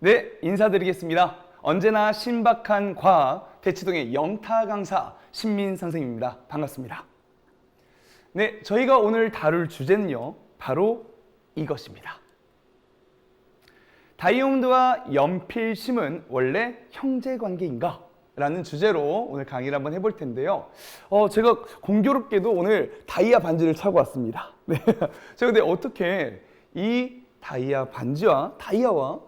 네, 인사드리겠습니다. 언제나 신박한 과학 대치동의 영타 강사 신민 선생님입니다. 반갑습니다. 네, 저희가 오늘 다룰 주제는요, 바로 이것입니다. 다이아몬드와 연필심은 원래 형제관계인가? 라는 주제로 오늘 강의를 한번 해볼 텐데요. 제가 공교롭게도 오늘 다이아 반지를 차고 왔습니다. 네. 제가 근데 어떻게 이 다이아 반지와 다이아와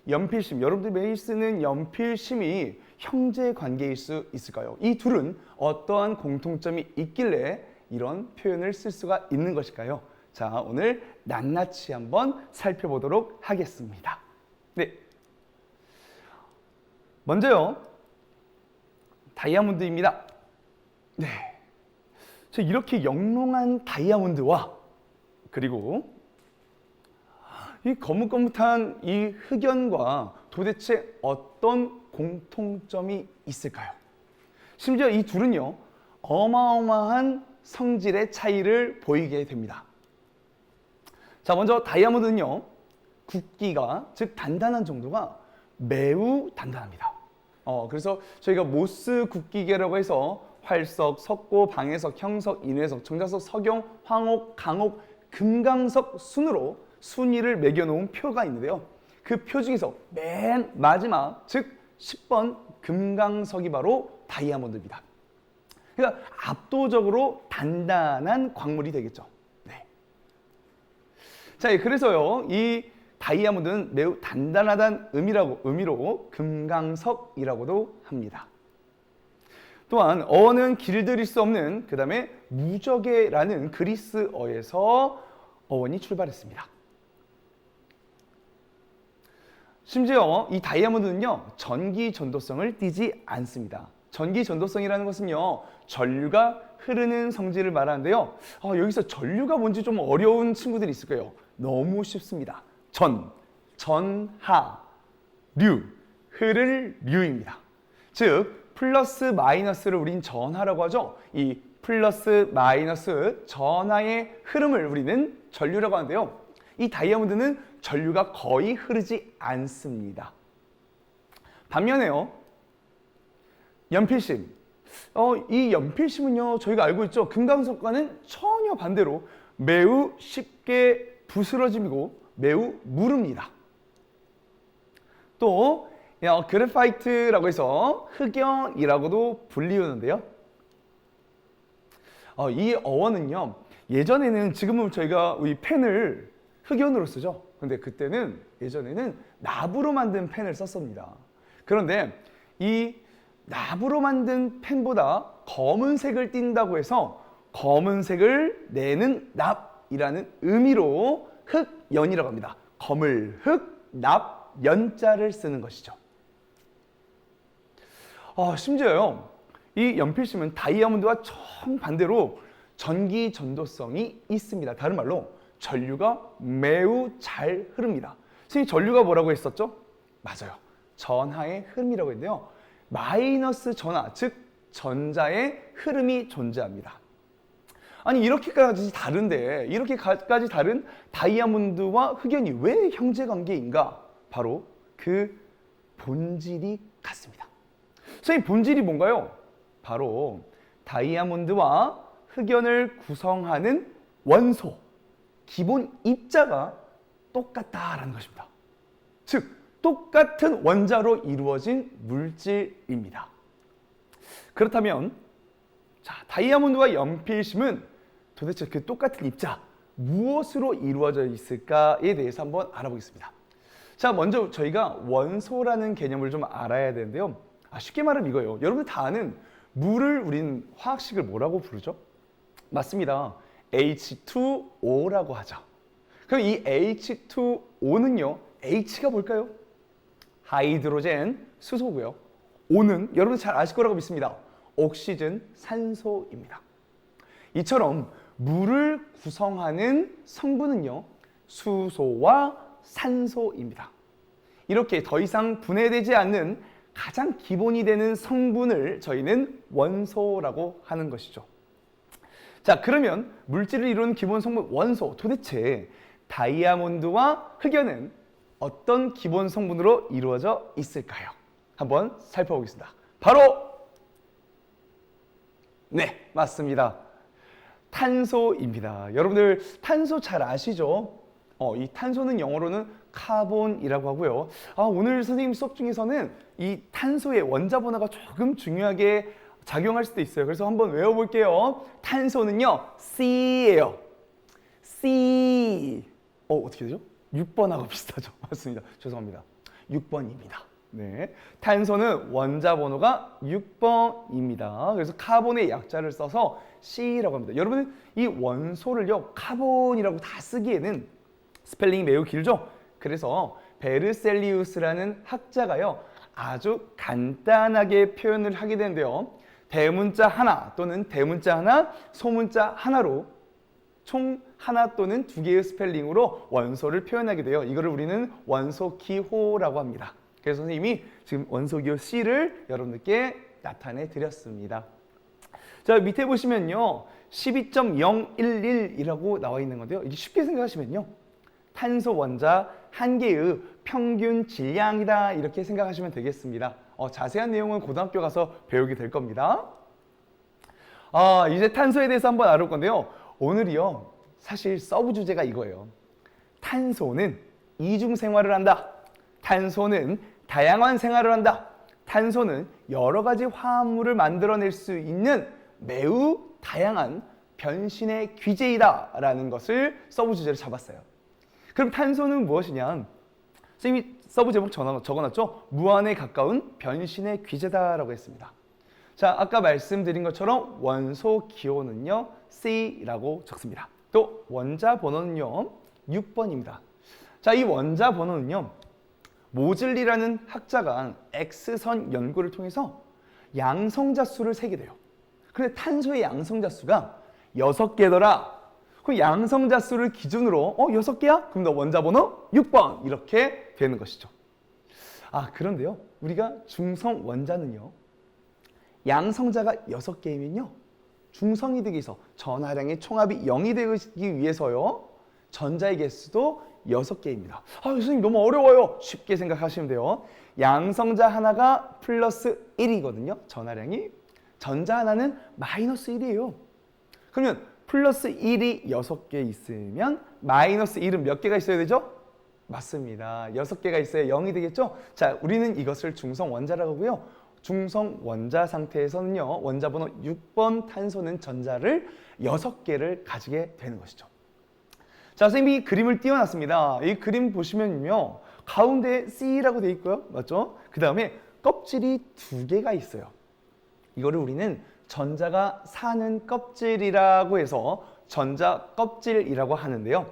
연필심, 여러분들이 매일 쓰는 연필심이 형제 관계일 수 있을까요? 이 둘은 어떠한 공통점이 있길래 이런 표현을 쓸 수가 있는 것일까요? 자, 오늘 낱낱이 한번 살펴보도록 하겠습니다. 네. 먼저요, 다이아몬드입니다. 네. 저 이렇게 영롱한 다이아몬드와 그리고 이 거뭇거뭇한 이 흑연과 도대체 어떤 공통점이 있을까요? 심지어 이 둘은요, 어마어마한 성질의 차이를 보이게 됩니다. 자, 먼저 다이아몬드는요, 굵기가, 즉 단단한 정도가 매우 단단합니다. 그래서 저희가 모스 굵기계라고 해서 활석, 석고, 방해석, 형석, 인회석, 정자석, 석용, 황옥, 강옥, 금강석 순으로 순위를 매겨놓은 표가 있는데요. 그 표 중에서 맨 마지막, 즉 10번 금강석이 바로 다이아몬드입니다. 그러니까 압도적으로 단단한 광물이 되겠죠. 네. 자, 그래서요, 이 다이아몬드는 매우 단단하다는 의미로 금강석이라고도 합니다. 또한 어원은 길들일 수 없는, 그 다음에 무적의라는 그리스어에서 어원이 출발했습니다. 심지어 이 다이아몬드는요, 전기 전도성을 띠지 않습니다. 전기 전도성이라는 것은요, 전류가 흐르는 성질을 말하는데요. 여기서 전류가 뭔지 좀 어려운 친구들이 있을 거예요. 너무 쉽습니다. 전하, 류, 흐를 류입니다. 즉 플러스 마이너스를 우린 전하라고 하죠. 이 플러스 마이너스 전하의 흐름을 우리는 전류라고 하는데요. 이 다이아몬드는 전류가 거의 흐르지 않습니다. 반면에요, 연필심. 이 연필심은요, 저희가 알고 있죠. 금강석과는 전혀 반대로 매우 쉽게 부스러지고 매우 무릅니다. 또 그래파이트라고 해서 흑연이라고도 불리우는데요. 이 어원은요, 예전에는, 지금은 저희가 이 펜을 흑연으로 쓰죠. 근데 그때는, 예전에는 납으로 만든 펜을 썼습니다. 그런데 이 납으로 만든 펜보다 검은색을 띈다고 해서 검은색을 내는 납이라는 의미로 흑연이라고 합니다. 검을 흑, 납, 연자를 쓰는 것이죠. 심지어요, 이 연필심은 다이아몬드와 정반대로 전기 전도성이 있습니다. 다른 말로 전류가 매우 잘 흐릅니다. 선생님, 전류가 뭐라고 했었죠? 맞아요. 전하의 흐름이라고 했는데요. 마이너스 전하, 즉 전자의 흐름이 존재합니다. 아니, 이렇게까지 다른 다이아몬드와 흑연이 왜 형제관계인가? 바로 그 본질이 같습니다. 선생님, 본질이 뭔가요? 바로 다이아몬드와 흑연을 구성하는 원소, 기본 입자가 똑같다라는 것입니다. 즉, 똑같은 원자로 이루어진 물질입니다. 그렇다면, 자, 다이아몬드와 연필심은 도대체 그 똑같은 입자, 무엇으로 이루어져 있을까에 대해서 한번 알아보겠습니다. 자, 먼저 저희가 원소라는 개념을 좀 알아야 되는데요. 쉽게 말하면 이거예요. 여러분 다 아는 물을 우린 화학식을 뭐라고 부르죠? 맞습니다. H2O라고 하죠. 그럼 이 H2O는요, H가 뭘까요? 하이드로젠, 수소고요. O는 여러분 잘 아실 거라고 믿습니다. 옥시즌, 산소입니다. 이처럼 물을 구성하는 성분은요, 수소와 산소입니다. 이렇게 더 이상 분해되지 않는 가장 기본이 되는 성분을 저희는 원소라고 하는 것이죠. 자, 그러면 물질을 이루는 기본 성분 원소, 도대체 다이아몬드와 흑연은 어떤 기본 성분으로 이루어져 있을까요? 한번 살펴보겠습니다. 바로 네, 맞습니다. 탄소입니다. 여러분들 탄소 잘 아시죠? 이 탄소는 영어로는 카본이라고 하고요. 오늘 선생님 수업 중에서는 이 탄소의 원자 번호가 조금 중요하게 작용할 수도 있어요. 그래서 한번 외워볼게요. 탄소는요, C예요. C. 어떻게 되죠? 6번하고 비슷하죠? 맞습니다. 죄송합니다. 6번입니다. 네, 탄소는 원자 번호가 6번입니다. 그래서 카본의 약자를 써서 C라고 합니다. 여러분은 이 원소를요, 카본이라고 다 쓰기에는 스펠링이 매우 길죠? 그래서 베르셀리우스라는 학자가요, 아주 간단하게 표현을 하게 되는데요. 대문자 하나 또는 대문자 하나, 소문자 하나로 총 하나 또는 두 개의 스펠링으로 원소를 표현하게 돼요. 이거를 우리는 원소 기호라고 합니다. 그래서 선생님이 지금 원소 기호 C를 여러분들께 나타내 드렸습니다. 자, 밑에 보시면요, 12.011이라고 나와 있는 건데요. 이게 쉽게 생각하시면요, 탄소 원자 한 개의 평균 질량이다, 이렇게 생각하시면 되겠습니다. 자세한 내용은 고등학교 가서 배우게 될 겁니다. 이제 탄소에 대해서 한번 알아볼 건데요. 오늘이요, 사실 서브 주제가 이거예요. 탄소는 이중 생활을 한다. 탄소는 다양한 생활을 한다. 탄소는 여러 가지 화합물을 만들어낼 수 있는 매우 다양한 변신의 귀재이다 라는 것을 서브 주제로 잡았어요. 그럼 탄소는 무엇이냐? 선생님이 서브 제목 적어놨죠? 무한에 가까운 변신의 귀재다라고 했습니다. 자, 아까 말씀드린 것처럼 원소 기호는요, C라고 적습니다. 또 원자 번호는요, 6번입니다. 자, 이 원자 번호는요, 모즐리라는 학자가 X선 연구를 통해서 양성자 수를 세게 돼요. 근데 탄소의 양성자 수가 6개더라. 그 양성자 수를 기준으로 6개야? 그럼 너 원자 번호 6번 이렇게 되는 것이죠. 그런데요, 우리가 중성 원자는요, 양성자가 6개이면요, 중성이 되기 위해서 전하량의 총합이 0이 되기 위해서요, 전자의 개수도 6개입니다. 선생님 너무 어려워요. 쉽게 생각하시면 돼요. 양성자 하나가 플러스 1이거든요. 전하량이. 전자 하나는 마이너스 1이에요. 그러면 플러스 1이 6개 있으면 마이너스 1은 몇 개가 있어야 되죠? 맞습니다. 6개가 있어야 0이 되겠죠? 자, 우리는 이것을 중성 원자라고 하고요. 중성 원자 상태에서는요, 원자 번호 6번 탄소는 전자를 6개를 가지게 되는 것이죠. 자, 선생님이 그림을 띄워놨습니다. 이 그림 보시면요, 가운데 C라고 되어 있고요. 맞죠? 그 다음에 껍질이 2개가 있어요. 이거를 우리는 전자가 사는 껍질이라고 해서 전자 껍질이라고 하는데요.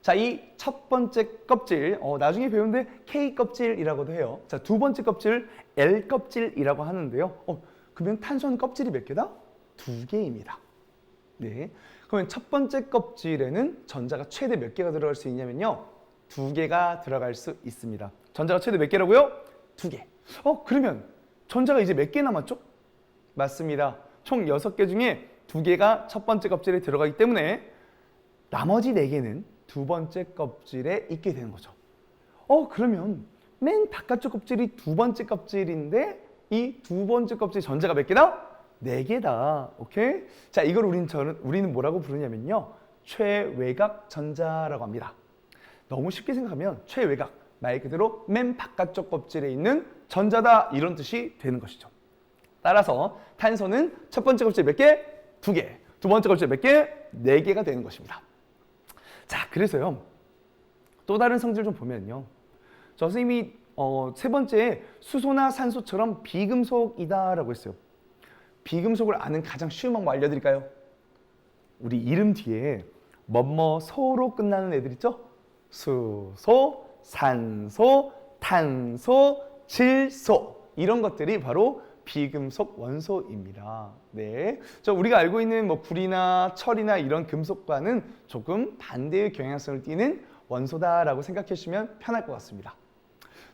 자, 이 첫 번째 껍질, 나중에 배우는데 K 껍질이라고도 해요. 자, 두 번째 껍질 L 껍질이라고 하는데요. 그러면 탄소는 껍질이 몇 개다? 2개입니다. 네. 그러면 첫 번째 껍질에는 전자가 최대 몇 개가 들어갈 수 있냐면요, 2개가 들어갈 수 있습니다. 전자가 최대 몇 개라고요? 2개. 그러면 전자가 이제 몇 개 남았죠? 맞습니다. 총 6개 중에 2개가 첫 번째 껍질에 들어가기 때문에 나머지 4개는 두 번째 껍질에 있게 되는 거죠. 그러면 맨 바깥쪽 껍질이 두 번째 껍질인데 이 두 번째 껍질 전자가 몇 개다? 4개다. 오케이? 자, 이걸 우리는 뭐라고 부르냐면요, 최외곽 전자라고 합니다. 너무 쉽게 생각하면 최외곽, 말 그대로 맨 바깥쪽 껍질에 있는 전자다, 이런 뜻이 되는 것이죠. 따라서 탄소는 첫 번째 껍질 몇 개? 2개. 두 번째 껍질 몇 개? 4개가 되는 것입니다. 자, 그래서요, 또 다른 성질 좀 보면요, 저 선생님이 세 번째 수소나 산소처럼 비금속이다라고 했어요. 비금속을 아는 가장 쉬운 방법 알려드릴까요? 우리 이름 뒤에 뭐뭐소로 끝나는 애들 있죠? 수소, 산소, 탄소, 질소, 이런 것들이 바로 비금속 원소입니다. 네, 우리가 알고 있는 불이나 철이나 이런 금속과는 조금 반대의 경향성을 띠는 원소다라고 생각해 주시면 편할 것 같습니다.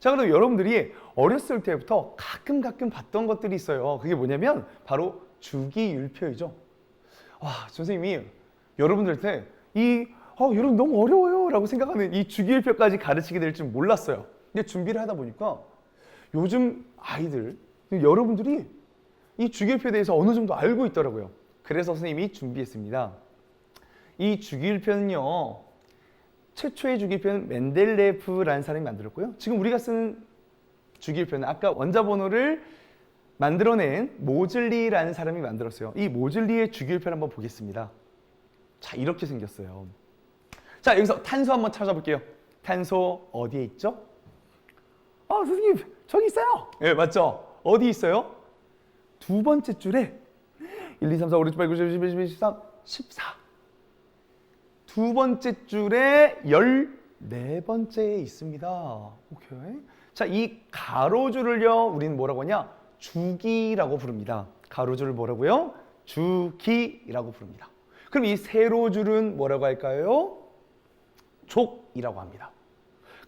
자, 그럼 여러분들이 어렸을 때부터 가끔 봤던 것들이 있어요. 그게 뭐냐면 바로 주기율표이죠. 선생님이 여러분들한테 이 여러분 너무 어려워요 라고 생각하는 이 주기율표까지 가르치게 될 줄 몰랐어요. 근데 준비를 하다 보니까 요즘 아이들, 여러분들이 이 주기율표에 대해서 어느 정도 알고 있더라고요. 그래서 선생님이 준비했습니다. 이 주기율표는요, 최초의 주기율표는 멘델레프라는 사람이 만들었고요. 지금 우리가 쓰는 주기율표는 아까 원자번호를 만들어낸 모즐리라는 사람이 만들었어요. 이 모즐리의 주기율표를 한번 보겠습니다. 자, 이렇게 생겼어요. 자, 여기서 탄소 한번 찾아볼게요. 탄소 어디에 있죠? 선생님, 저기 있어요. 네, 맞죠? 어디 있어요? 두 번째 줄에 1, 2, 3, 4, 5, 6, 7, 8, 9, 10, 11, 12, 13, 14. 두 번째 줄에 14번째에 있습니다. 오케이. 자, 이 가로줄을요, 우리는 뭐라고 하냐? 주기라고 부릅니다. 가로줄을 뭐라고요? 주기라고 부릅니다. 그럼 이 세로줄은 뭐라고 할까요? 족이라고 합니다.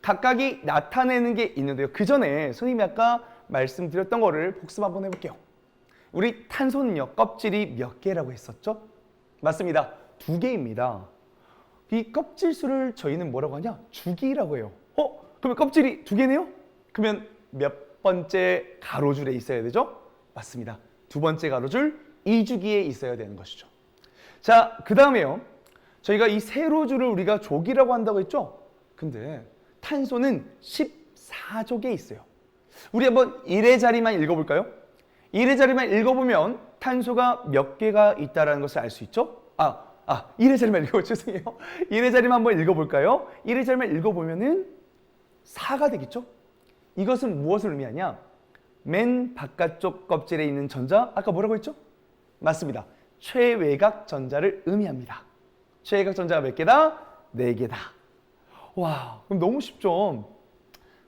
각각이 나타내는 게 있는데요. 그 전에 선생님이 아까 말씀드렸던 거를 복습 한번 해볼게요. 우리 탄소는요, 껍질이 몇 개라고 했었죠? 맞습니다. 2개입니다. 이 껍질수를 저희는 뭐라고 하냐? 주기라고 해요. 그러면 껍질이 2개네요? 그러면 몇 번째 가로줄에 있어야 되죠? 맞습니다. 두 번째 가로줄 2주기에 있어야 되는 것이죠. 자, 그 다음에요. 저희가 이 세로줄을 우리가 족이라고 한다고 했죠? 근데 탄소는 14족에 있어요. 우리 한번 1의 자리만 읽어볼까요? 1의 자리만 읽어보면 탄소가 몇 개가 있다는 것을 알 수 있죠? 1의 자리만 죄송해요. 1의 자리만 한번 읽어볼까요? 1의 자리만 읽어보면은 4가 되겠죠? 이것은 무엇을 의미하냐? 맨 바깥쪽 껍질에 있는 전자, 아까 뭐라고 했죠? 맞습니다. 최외곽 전자를 의미합니다. 최외곽 전자가 몇 개다? 4개다. 와, 그럼 너무 쉽죠?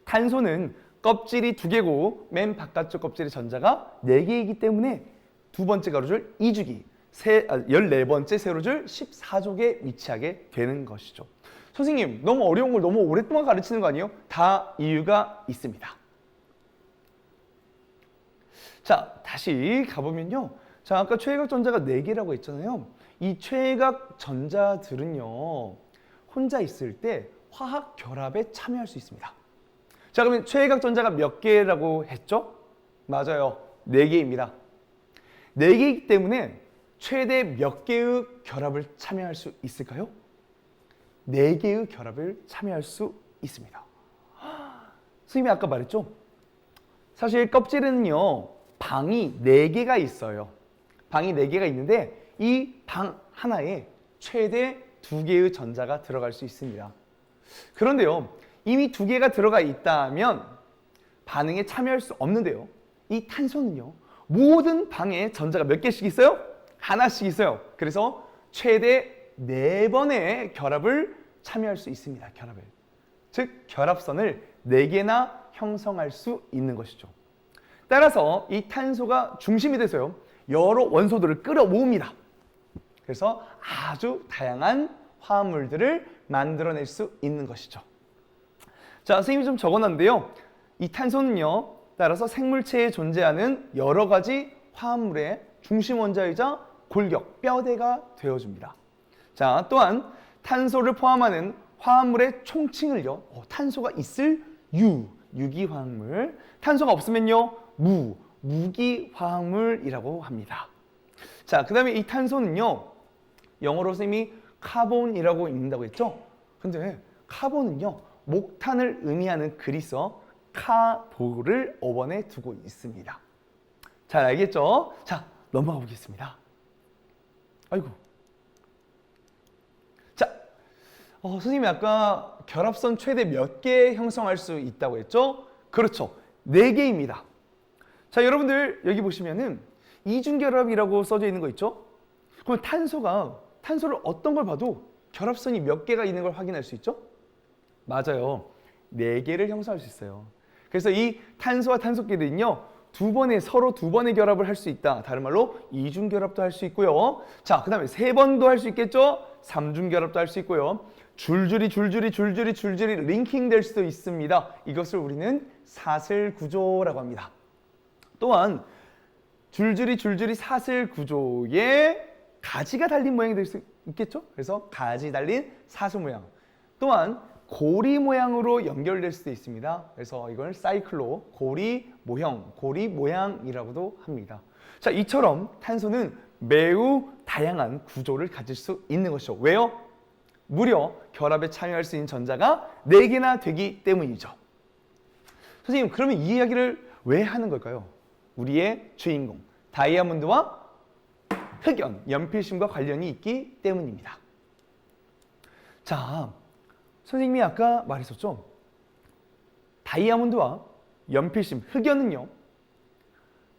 탄소는 껍질이 2개고 맨 바깥쪽 껍질의 전자가 4개이기 때문에 두 번째 가로줄 2주기, 14번째 세로줄 14족에 위치하게 되는 것이죠. 선생님, 너무 어려운 걸 너무 오랫동안 가르치는 거 아니에요? 다 이유가 있습니다. 자, 다시 가보면요. 자, 아까 최외곽 전자가 4개라고 했잖아요. 이 최외곽 전자들은요, 혼자 있을 때 화학 결합에 참여할 수 있습니다. 자, 그러면 최외곽 전자가 몇 개라고 했죠? 맞아요. 4개입니다. 4개이기 때문에 최대 몇 개의 결합을 참여할 수 있을까요? 4개의 결합을 참여할 수 있습니다. 선생님이 아까 말했죠? 사실 껍질은요, 방이 4개가 있어요. 방이 4개가 있는데 이 방 하나에 최대 2개의 전자가 들어갈 수 있습니다. 그런데요, 이미 2개가 들어가 있다면 반응에 참여할 수 없는데요. 이 탄소는요, 모든 방에 전자가 몇 개씩 있어요? 하나씩 있어요. 그래서 최대 4번의 결합을 참여할 수 있습니다. 결합을. 즉, 결합선을 4개나 형성할 수 있는 것이죠. 따라서 이 탄소가 중심이 돼서요, 여러 원소들을 끌어모읍니다. 그래서 아주 다양한 화합물들을 만들어낼 수 있는 것이죠. 자, 선생님이 좀 적어놨는데요. 이 탄소는요, 따라서 생물체에 존재하는 여러 가지 화합물의 중심 원자이자 골격, 뼈대가 되어줍니다. 자, 또한 탄소를 포함하는 화합물의 총칭을요, 탄소가 있을 유기화합물, 탄소가 없으면요, 무기화합물이라고 합니다. 자, 그 다음에 이 탄소는요, 영어로 선생님이 카본이라고 읽는다고 했죠? 근데 카본은요, 목탄을 의미하는 그리스어 카보를 5번에 두고 있습니다. 잘 알겠죠? 자, 넘어가 보겠습니다. 아이고. 자, 선생님이 아까 결합선 최대 몇 개 형성할 수 있다고 했죠? 그렇죠. 4개입니다. 자, 여러분들 여기 보시면은 이중결합이라고 써져 있는 거 있죠? 그럼 탄소를 어떤 걸 봐도 결합선이 몇 개가 있는 걸 확인할 수 있죠? 맞아요. 4개를 형성할 수 있어요. 그래서 이 탄소와 탄소끼리는요, 서로 두 번의 결합을 할 수 있다. 다른 말로 이중결합도 할 수 있고요. 자, 그 다음에 3번도 할 수 있겠죠? 3중결합도 할 수 있고요. 줄줄이 링킹 될 수도 있습니다. 이것을 우리는 사슬 구조라고 합니다. 또한 줄줄이 사슬 구조에 가지가 달린 모양이 될 수 있겠죠? 그래서 가지 달린 사슴 모양. 또한 고리 모양으로 연결될 수도 있습니다. 그래서 이걸 사이클로 고리 모형, 고리 모양이라고도 합니다. 자, 이처럼 탄소는 매우 다양한 구조를 가질 수 있는 것이죠. 왜요? 무려 결합에 참여할 수 있는 전자가 4개나 되기 때문이죠. 선생님, 그러면 이 이야기를 왜 하는 걸까요? 우리의 주인공 다이아몬드와 흑연, 연필심과 관련이 있기 때문입니다. 자, 선생님이 아까 말했었죠. 다이아몬드와 연필심, 흑연은요,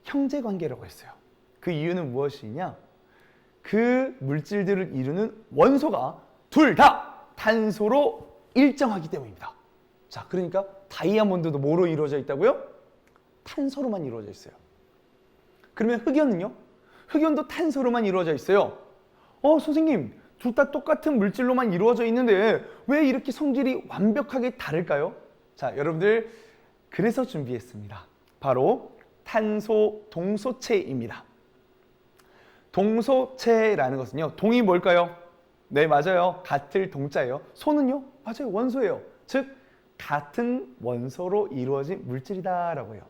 형제관계라고 했어요. 그 이유는 무엇이냐? 그 물질들을 이루는 원소가 둘 다 탄소로 일정하기 때문입니다. 자, 그러니까 다이아몬드도 뭐로 이루어져 있다고요? 탄소로만 이루어져 있어요. 그러면 흑연은요? 흑연도 탄소로만 이루어져 있어요. 선생님, 둘 다 똑같은 물질로만 이루어져 있는데 왜 이렇게 성질이 완벽하게 다를까요? 자, 여러분들 그래서 준비했습니다. 바로 탄소 동소체입니다. 동소체라는 것은요, 동이 뭘까요? 네, 맞아요. 같을 동자예요. 소는요? 맞아요. 원소예요. 즉, 같은 원소로 이루어진 물질이다라고 해요.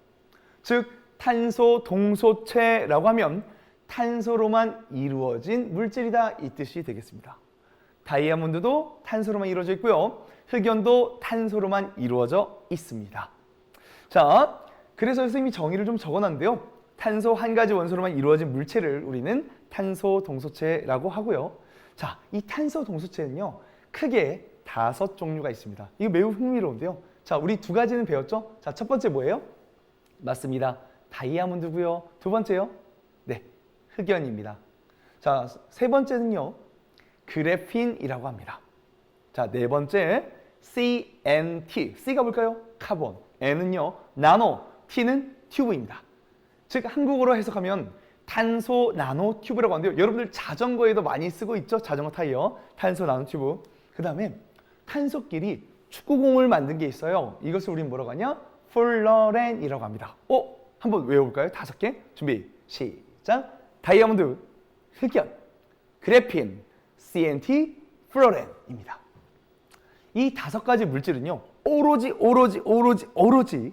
즉, 탄소 동소체라고 하면 탄소로만 이루어진 물질이다 이 뜻이 되겠습니다. 다이아몬드도 탄소로만 이루어져 있고요. 흑연도 탄소로만 이루어져 있습니다. 자, 그래서 선생님이 정의를 좀 적어놨는데요. 탄소 한 가지 원소로만 이루어진 물체를 우리는 탄소 동소체라고 하고요. 자, 이 탄소 동소체는요, 크게 5종류가 있습니다. 이거 매우 흥미로운데요. 자, 우리 2가지는 배웠죠? 자, 첫 번째 뭐예요? 맞습니다. 다이아몬드고요. 2번째요? 네, 흑연입니다. 자, 3번째는요, 그래핀이라고 합니다. 자, 4번째, CNT. C가 뭘까요? 카본. N은요, 나노. T는 튜브입니다. 즉, 한국어로 해석하면 탄소 나노 튜브라고 하는데요. 여러분들 자전거에도 많이 쓰고 있죠? 자전거 타이어. 탄소 나노 튜브. 그 다음에 탄소끼리 축구공을 만든 게 있어요. 이것을 우리는 뭐라고 하냐? 플러렌이라고 합니다. 한번 외워볼까요? 5개. 준비, 시작. 다이아몬드, 흑연, 그래핀, CNT, 플러렌입니다. 이 5가지 물질은요, 오로지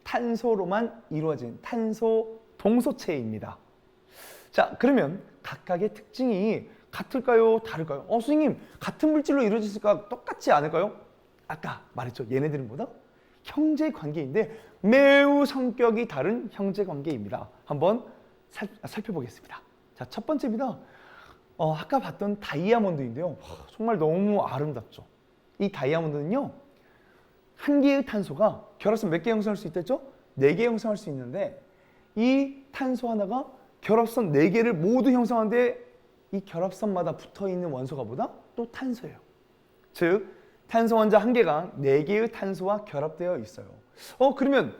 탄소로만 이루어진 탄소 동소체입니다. 자, 그러면 각각의 특징이 같을까요? 다를까요? 선생님, 같은 물질로 이루어졌을까? 똑같지 않을까요? 아까 말했죠. 얘네들은 뭐다? 형제관계인데 매우 성격이 다른 형제관계입니다. 한번 살펴보겠습니다. 자, 첫 번째입니다. 아까 봤던 다이아몬드인데요. 정말 너무 아름답죠. 이 다이아몬드는요, 한 개의 탄소가 결합선 몇 개 형성할 수 있댔죠? 4개 형성할 수 있는데 이 탄소 하나가 결합선 4개를 모두 형성하는데 이 결합선마다 붙어있는 원소가 뭐다? 또 탄소예요. 즉, 탄소 원자 한 개가 4개의 탄소와 결합되어 있어요. 그러면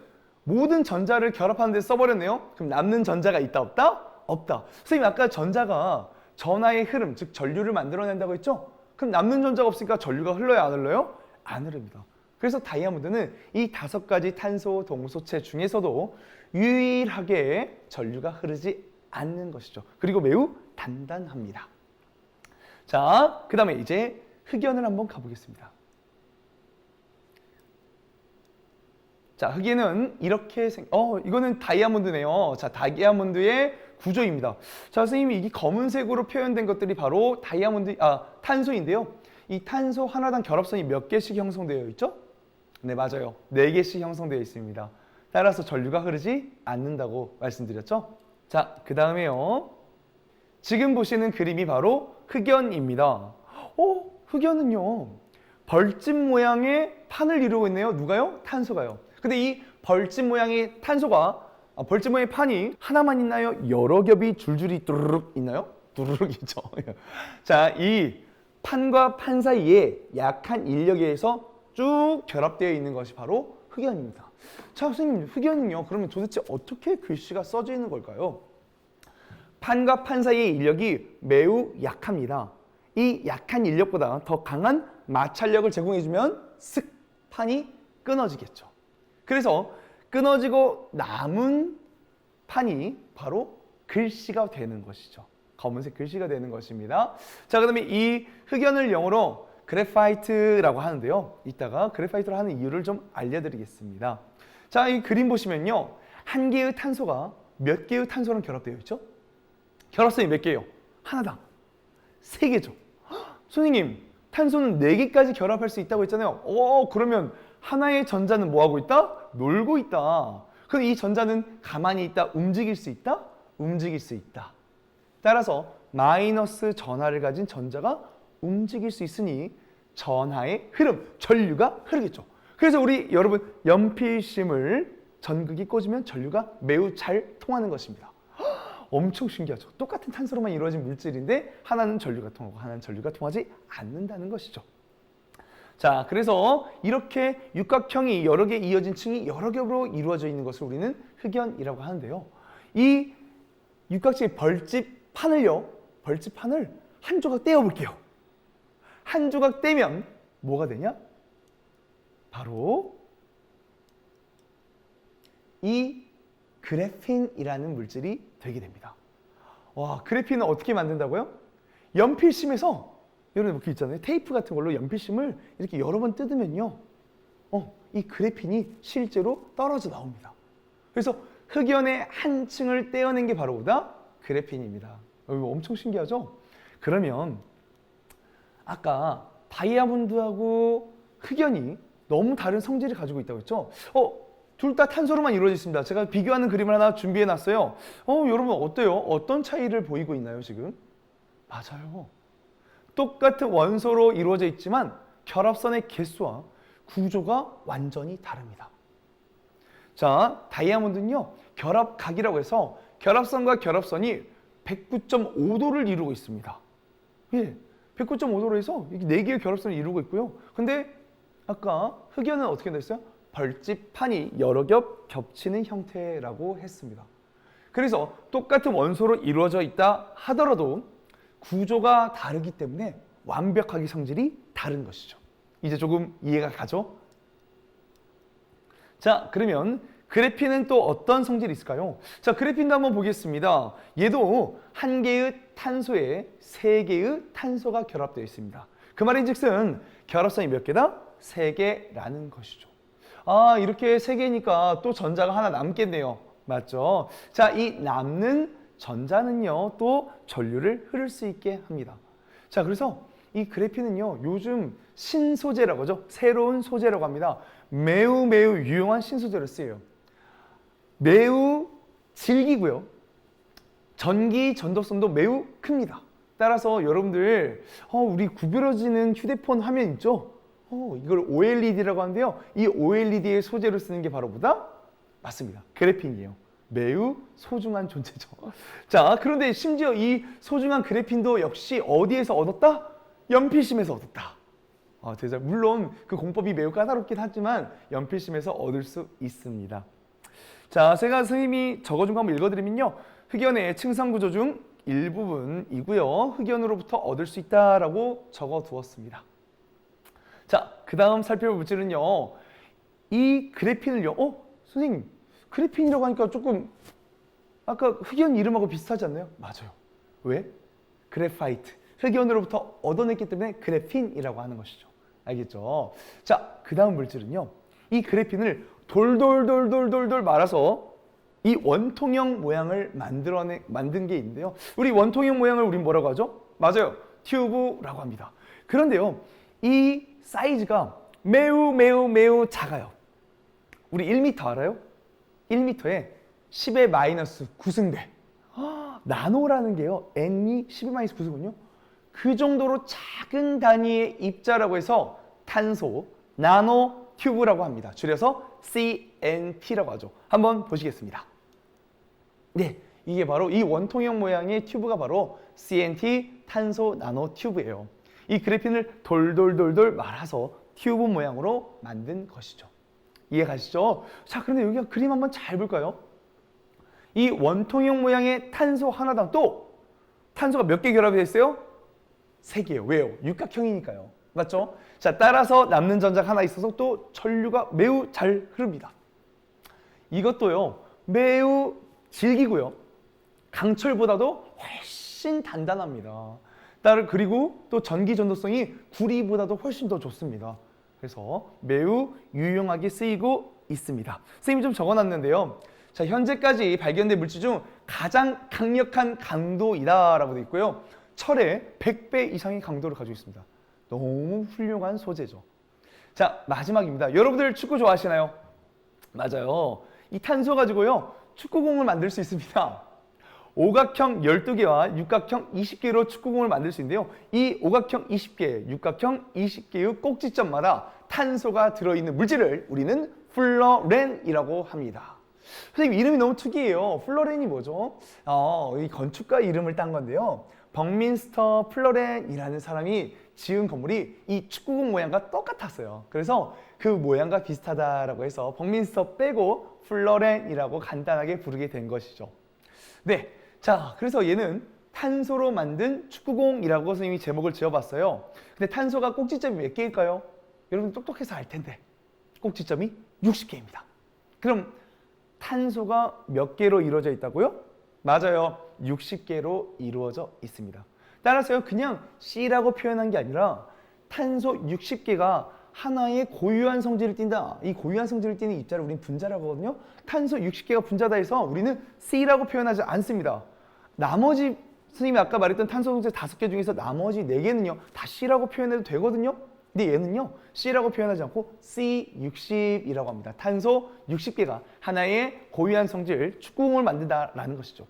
모든 전자를 결합하는 데 써버렸네요. 그럼 남는 전자가 있다 없다? 없다. 선생님, 아까 전자가 전하의 흐름, 즉 전류를 만들어낸다고 했죠? 그럼 남는 전자가 없으니까 전류가 흘러요, 안 흘러요? 안 흐릅니다. 그래서 다이아몬드는 이 5가지 탄소 동소체 중에서도 유일하게 전류가 흐르지 않는 것이죠. 그리고 매우 단단합니다. 자, 그 다음에 이제 흑연을 한번 가보겠습니다. 자, 흑연은 이렇게 이거는 다이아몬드네요. 자, 다이아몬드의 구조입니다. 자, 선생님이 이게 검은색으로 표현된 것들이 바로 탄소인데요. 이 탄소 하나당 결합선이 몇 개씩 형성되어 있죠? 네, 맞아요. 4개씩 형성되어 있습니다. 따라서 전류가 흐르지 않는다고 말씀드렸죠? 자, 그 다음에요. 지금 보시는 그림이 바로 흑연입니다. 흑연은요, 벌집 모양의 판을 이루고 있네요. 누가요? 탄소가요. 근데 이 벌집 모양의 탄소가 벌집 모양의 판이 하나만 있나요? 여러 겹이 줄줄이 뚜루룩 있나요? 뚜루룩 있죠. 자, 이 판과 판 사이에 약한 인력에 의해서 쭉 결합되어 있는 것이 바로 흑연입니다. 자, 선생님, 흑연은요, 그러면 도대체 어떻게 글씨가 써져 있는 걸까요? 판과 판 사이의 인력이 매우 약합니다. 이 약한 인력보다 더 강한 마찰력을 제공해주면 슥 판이 끊어지겠죠. 그래서 끊어지고 남은 판이 바로 글씨가 되는 것이죠. 검은색 글씨가 되는 것입니다. 자, 그다음에 이 흑연을 영어로 그래파이트라고 하는데요. 이따가 그래파이트를 하는 이유를 좀 알려드리겠습니다. 자, 이 그림 보시면요. 한 개의 탄소가 몇 개의 탄소랑 결합되어 있죠? 결합선이 몇 개예요? 하나당 3개죠. 선생님, 탄소는 4개까지 결합할 수 있다고 했잖아요. 그러면 하나의 전자는 뭐하고 있다? 놀고 있다. 그럼 이 전자는 가만히 있다? 움직일 수 있다? 움직일 수 있다. 따라서 마이너스 전하를 가진 전자가 움직일 수 있으니 전하의 흐름, 전류가 흐르겠죠. 그래서 우리 여러분 연필심을 전극이 꽂으면 전류가 매우 잘 통하는 것입니다. 엄청 신기하죠. 똑같은 탄소로만 이루어진 물질인데 하나는 전류가 통하고 하나는 전류가 통하지 않는다는 것이죠. 자, 그래서 이렇게 육각형이 여러 개 이어진 층이 여러 겹으로 이루어져 있는 것을 우리는 흑연이라고 하는데요. 이 육각지의 벌집판을 한 조각 떼어볼게요. 한 조각 떼면 뭐가 되냐? 바로 이 그래핀이라는 물질이 되게 됩니다. 와, 그래핀은 어떻게 만든다고요? 연필심에서 여러분 그 있잖아요. 테이프 같은 걸로 연필심을 이렇게 여러 번 뜯으면요. 이 그래핀이 실제로 떨어져 나옵니다. 그래서 흑연의 한 층을 떼어낸 게 바로 뭐다? 그래핀입니다. 이거 엄청 신기하죠? 그러면 아까 다이아몬드하고 흑연이 너무 다른 성질을 가지고 있다고 했죠? 둘 다 탄소로만 이루어져 있습니다. 제가 비교하는 그림을 하나 준비해 놨어요. 여러분 어때요? 어떤 차이를 보이고 있나요, 지금? 맞아요. 똑같은 원소로 이루어져 있지만 결합선의 개수와 구조가 완전히 다릅니다. 자, 다이아몬드는요, 결합각이라고 해서 결합선과 결합선이 109.5도를 이루고 있습니다. 예, 109.5도로 해서 이렇게 4개의 결합선을 이루고 있고요. 근데 아까 흑연은 어떻게 됐어요? 벌집판이 여러 겹 겹치는 형태라고 했습니다. 그래서 똑같은 원소로 이루어져 있다 하더라도 구조가 다르기 때문에 완벽하게 성질이 다른 것이죠. 이제 조금 이해가 가죠? 자, 그러면 그래핀은 또 어떤 성질이 있을까요? 자, 그래핀도 한번 보겠습니다. 얘도 한 개의 탄소에 3개의 탄소가 결합되어 있습니다. 그 말인즉슨 결합선이 몇 개다? 3개라는 것이죠. 아, 이렇게 3개니까 또 전자가 하나 남겠네요. 맞죠? 자, 이 남는 전자는요, 또 전류를 흐를 수 있게 합니다. 자, 그래서 이 그래핀은요, 요즘 신소재라고 하죠. 새로운 소재라고 합니다. 매우 유용한 신소재로 쓰여요. 매우 질기고요. 전기 전도성도 매우 큽니다. 따라서 여러분들 우리 구부러지는 휴대폰 화면 있죠? 이걸 OLED라고 하는데요. 이 OLED의 소재로 쓰는 게 바로 뭐다? 맞습니다. 그래핀이에요. 매우 소중한 존재죠. 자, 그런데 심지어 이 소중한 그래핀도 역시 어디에서 얻었다? 연필심에서 얻었다. 물론 그 공법이 매우 까다롭긴 하지만 연필심에서 얻을 수 있습니다. 자, 제가 선생님이 적어준 거 한번 읽어드리면요. 흑연의 층상구조 중 일부분이고요. 흑연으로부터 얻을 수 있다라고 적어두었습니다. 자, 그 다음 살펴볼 물질은요. 이 그래핀을요. 선생님, 그래핀이라고 하니까 조금 아까 흑연 이름하고 비슷하지 않나요? 맞아요. 왜? 그래파이트. 흑연으로부터 얻어냈기 때문에 그래핀이라고 하는 것이죠. 알겠죠? 자, 그 다음 물질은요. 이 그래핀을 돌돌 말아서 이 원통형 모양을 만든 게 있는데요. 우리 원통형 모양을 우린 뭐라고 하죠? 맞아요. 튜브라고 합니다. 그런데요. 이 사이즈가 매우 작아요. 우리 1m 알아요? 1m에 10의 마이너스 9승배. 나노라는 게요. n이 10의 마이너스 9승은요. 그 정도로 작은 단위의 입자라고 해서 탄소, 나노 튜브라고 합니다. 줄여서 CNT라고 하죠. 한번 보시겠습니다. 네, 이게 바로 이 원통형 모양의 튜브가 바로 CNT 탄소 나노 튜브예요. 이 그래핀을 돌돌 말아서 튜브 모양으로 만든 것이죠. 이해 가시죠? 자, 그런데 여기가 그림 한번 잘 볼까요? 이 원통형 모양의 탄소 하나당 또 탄소가 몇 개 결합이 됐어요? 3개예요. 왜요? 육각형이니까요. 맞죠? 자, 따라서 남는 전자가 하나 있어서 또 전류가 매우 잘 흐릅니다. 이것도요, 매우 질기고요. 강철보다도 훨씬 단단합니다. 그리고 또 전기 전도성이 구리보다도 훨씬 더 좋습니다. 그래서 매우 유용하게 쓰이고 있습니다. 선생님이 좀 적어놨는데요. 자, 현재까지 발견된 물질 중 가장 강력한 강도이다라고 되어 있고요. 철의 100배 이상의 강도를 가지고 있습니다. 너무 훌륭한 소재죠. 자, 마지막입니다. 여러분들 축구 좋아하시나요? 맞아요. 이 탄소 가지고요, 축구공을 만들 수 있습니다. 오각형 12개와 육각형 20개로 축구공을 만들 수 있는데요. 이 오각형 20개, 육각형 20개의 꼭지점마다 탄소가 들어있는 물질을 우리는 플러렌이라고 합니다. 선생님, 이름이 너무 특이해요. 플러렌이 뭐죠? 이 건축가 이름을 딴 건데요. 벅민스터 플러렌이라는 사람이 지은 건물이 이 축구공 모양과 똑같았어요. 그래서 그 모양과 비슷하다라고 해서 벅민스터 빼고 플러렌이라고 간단하게 부르게 된 것이죠. 네, 자, 그래서 얘는 탄소로 만든 축구공이라고 선생님이 제목을 지어봤어요. 근데 탄소가 꼭지점이 몇 개일까요? 여러분 똑똑해서 알 텐데 꼭지점이 60개입니다. 그럼 탄소가 몇 개로 이루어져 있다고요? 맞아요. 60개로 이루어져 있습니다. 따라서요, 그냥 C라고 표현한 게 아니라 탄소 60개가 하나의 고유한 성질을 띈다. 이 고유한 성질을 띠는 입자를 우리는 분자라고 하거든요. 탄소 60개가 분자다 해서 우리는 C라고 표현하지 않습니다. 나머지 선생님이 아까 말했던 탄소 성질 5개 중에서 나머지 4개는요. 다 C라고 표현해도 되거든요. 근데 얘는요, C라고 표현하지 않고 C60이라고 합니다. 탄소 60개가 하나의 고유한 성질, 축구공을 만든다라는 것이죠.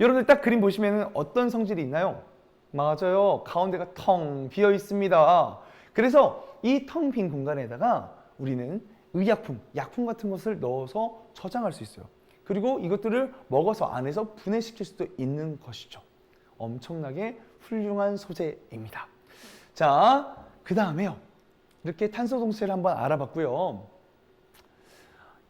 여러분들 딱 그림 보시면 어떤 성질이 있나요? 맞아요. 가운데가 텅 비어 있습니다. 그래서 이 텅 빈 공간에다가 우리는 의약품, 약품 같은 것을 넣어서 저장할 수 있어요. 그리고 이것들을 먹어서 안에서 분해시킬 수도 있는 것이죠. 엄청나게 훌륭한 소재입니다. 자, 그 다음에요. 이렇게 탄소 동소체를 한번 알아봤고요.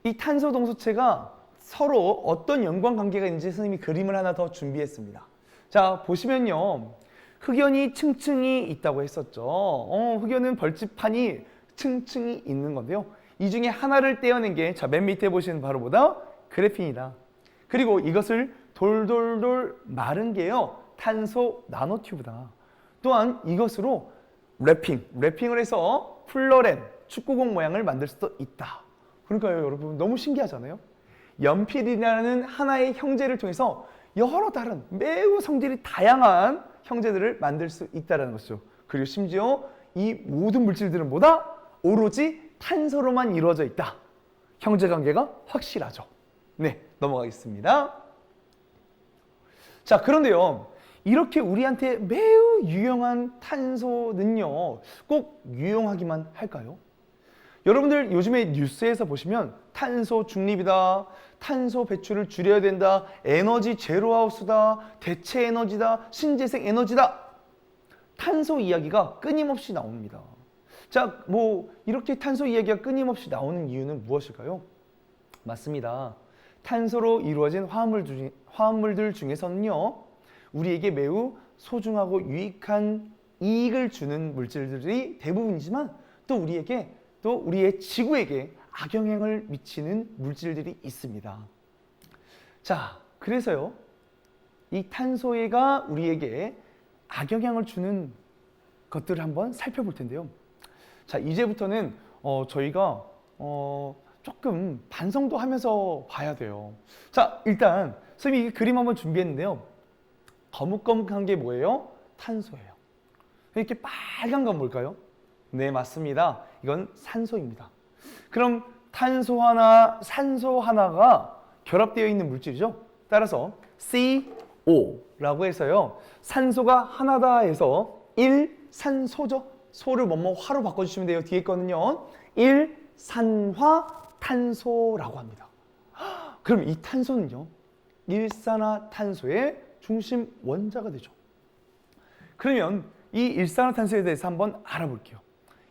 이 탄소 동소체가 서로 어떤 연관관계가 있는지 선생님이 그림을 하나 더 준비했습니다. 자, 보시면요. 흑연이 층층이 있다고 했었죠. 흑연은 벌집판이 층층이 있는 건데요. 이 중에 하나를 떼어낸 게, 자, 맨 밑에 보시는 바로 뭐다? 그래핀이다. 그리고 이것을 돌돌돌 마른 게요. 탄소 나노튜브다. 또한 이것으로 랩핑을 해서 플러렌, 축구공 모양을 만들 수도 있다. 그러니까요, 여러분 너무 신기하잖아요. 연필이라는 하나의 형제를 통해서 여러 다른 매우 성질이 다양한 형제들을 만들 수 있다는 것이죠. 그리고 심지어 이 모든 물질들은 뭐다? 오로지 탄소로만 이루어져 있다. 형제관계가 확실하죠. 네, 넘어가겠습니다. 자, 그런데요. 이렇게 우리한테 매우 유용한 탄소는요, 꼭 유용하기만 할까요? 여러분들 요즘에 뉴스에서 보시면 탄소 중립이다, 탄소 배출을 줄여야 된다, 에너지 제로하우스다, 대체 에너지다, 신재생 에너지다. 탄소 이야기가 끊임없이 나옵니다. 자, 이렇게 탄소 이야기가 끊임없이 나오는 이유는 무엇일까요? 맞습니다. 탄소로 이루어진 화합물들 중에서는요, 우리에게 매우 소중하고 유익한 이익을 주는 물질들이 대부분이지만 또 우리의 지구에게 악영향을 미치는 물질들이 있습니다. 자, 그래서요, 이 탄소가 우리에게 악영향을 주는 것들을 한번 살펴볼 텐데요. 자, 이제부터는 저희가 조금 반성도 하면서 봐야 돼요. 자, 일단 선생님이 이 그림 한번 준비했는데요. 거뭇거뭇한 게 뭐예요? 탄소예요. 이렇게 빨간 건 뭘까요? 네, 맞습니다. 이건 산소입니다. 그럼 탄소 하나, 산소 하나가 결합되어 있는 물질이죠. 따라서 CO 해서요. 산소가 하나다 해서 1산소죠. 소를 화로 바꿔주시면 돼요. 뒤에 거는요. 1산화탄소라고 합니다. 그럼 이 탄소는요. 일산화탄소의 중심 원자가 되죠. 그러면 이 일산화탄소에 대해서 한번 알아볼게요.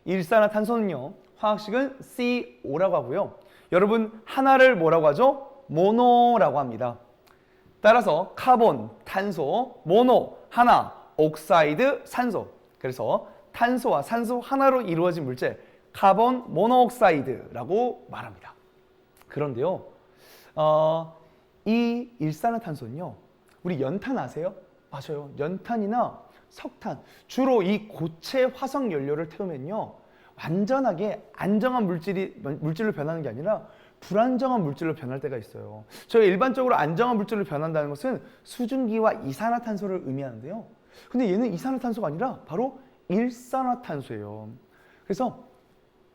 일산화탄소는요. 화학식은 CO라고 하고요. 여러분 하나를 뭐라고 하죠? 모노라고 합니다. 따라서 카본, 탄소, 모노, 하나, 옥사이드, 산소. 그래서 탄소와 산소 하나로 이루어진 물질 카본 모노옥사이드라고 말합니다. 그런데요. 이 일산화탄소는요. 우리 연탄 아세요? 맞아요. 연탄이나 석탄, 주로 이 고체 화석 연료를 태우면요. 완전하게 안정한 물질로 변하는 게 아니라 불안정한 물질로 변할 때가 있어요. 저희가 일반적으로 안정한 물질로 변한다는 것은 수증기와 이산화탄소를 의미하는데요. 근데 얘는 이산화탄소가 아니라 바로 일산화탄소예요. 그래서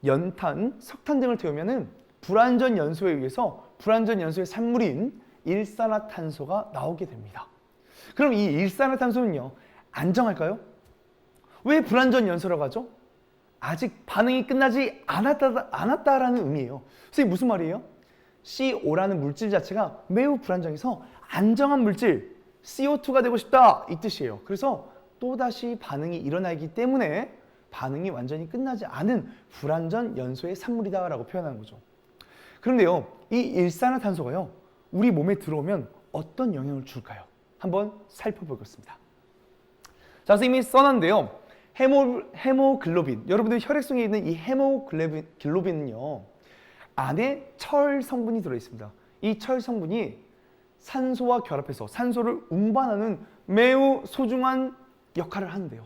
연탄, 석탄 등을 태우면은 불완전 연소에 의해서 불완전 연소의 산물인 일산화탄소가 나오게 됩니다. 그럼 이 일산화탄소는요, 안정할까요? 왜 불완전 연소라고 하죠? 아직 반응이 끝나지 않았다라는 의미예요. 선생님 무슨 말이에요? CO라는 물질 자체가 매우 불안정해서 안정한 물질, CO2가 되고 싶다 이 뜻이에요. 그래서 또다시 반응이 일어나기 때문에 반응이 완전히 끝나지 않은 불완전 연소의 산물이다라고 표현하는 거죠. 그런데요, 이 일산화탄소가요, 우리 몸에 들어오면 어떤 영향을 줄까요? 한번 살펴보겠습니다. 자, 선생님이 써놨는데요. 헤모글로빈, 여러분들 혈액속에 있는 이 헤모글로빈은요, 안에 철 성분이 들어있습니다. 이 철 성분이 산소와 결합해서 산소를 운반하는 매우 소중한 역할을 하는데요.